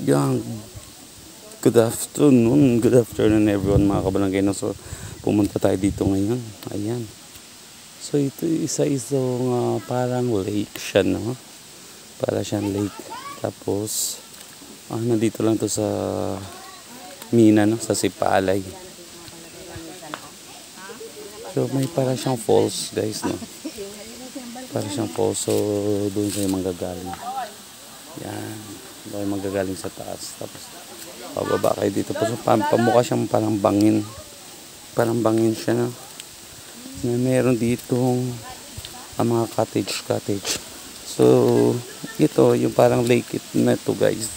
Yan, good afternoon everyone mga kabarangay. No? So, pumunta tayo dito ngayon. Ayan. So, ito isa-isang parang lake siya, no? Para siyang lake. Tapos, nandito lang to sa Mina, no? Sa Sipalay. So, may para siyang falls, guys, no? Para siyang falls. So, doon kayo manggagaling. Yan. Doon manggagaling sa taas. Tapos, pababa kayo dito. Tapos, pamukha siyang parang bangin. Parang bangin siya, no? Na meron ditong mga cottage. So, ito, yung parang lake na ito, guys.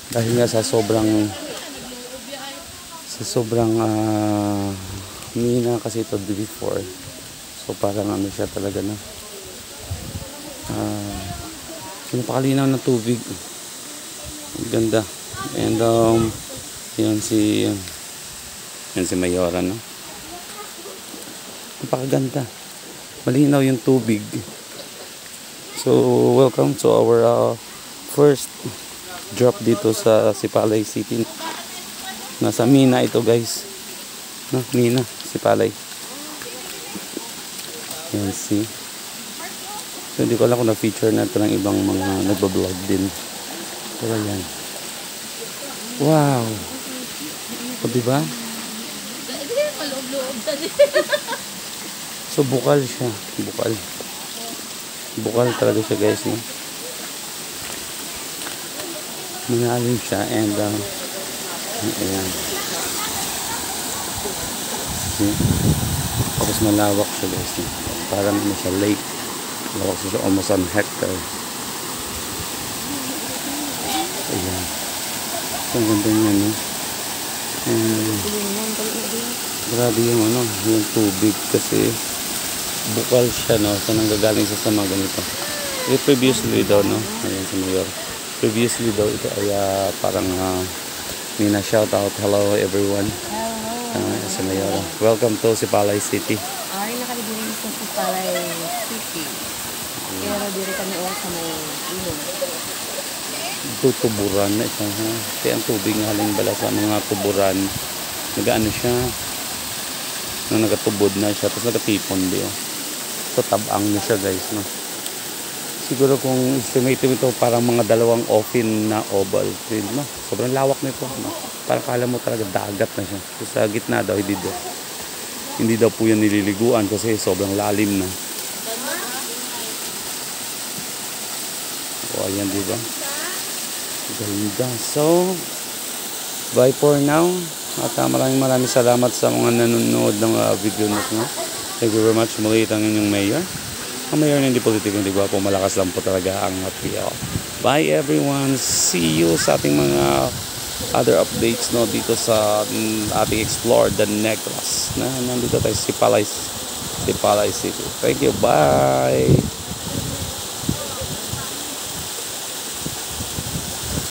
Dahil nga sa sobrang Mina kasi ito before. So, parang ano siya talaga na. Napakalinaw ng tubig. Ganda. And, yan si Mayora, no? Napakaganda. Malinaw yung tubig. So, welcome to our first drop dito sa Sipalay City. Nasa Mina ito, guys. No, Mina, Sipalay. Yan, see. So, hindi ko alam kung na-feature na ito ng ibang mga nagbablog din. Pero yan. Wow! O, diba? So, bukal siya. Bukal talaga siya, guys. No? Malalim siya. And, ayan. See? Tapos malawak siya, guys. No? Parang ano siya, lake. Malawak siya almost 1 hectare. Ayan. So, ang ganda niya, no? And, grabe yung yung tubig kasi bukal siya, no? So nanggagaling sa mga ganito. Previously daw, no? Ayan si Mayor. Previously daw ito ay parang Mina, shout out. Hello everyone. Hello. Si Mayor. Welcome to Sipalay City. Ay, nakaliburin sa Sipalay City. Pero dito kami sa may ilog. Tuburan na ito, ha? Kaya ang tubig nga haling bala sa mga tuburan. Nagaano siya, nagatubod na siya, tapos nagatipon di, oh. So tabang na siya, guys, no? Siguro kung estimate ito parang mga 2 offin na oval, no? Sobrang lawak nito, no? Parang kala mo talaga dagat na siya. So, sa gitna daw, hindi daw po yan nililiguan kasi sobrang lalim na. O, ayan, di ba? Ganda. So, bye for now. At maraming salamat sa mga nanonood ng video na ito. Thank you very much. Muli ang inyong mayor. Ang mayor na hindi politiko, hindi gwapo, malakas lang po talaga ang PL. Bye everyone. See you sa ating mga other updates, no, dito sa ating Explore the Negros. Nandito tayo sa Sipalay City. Thank you. Bye.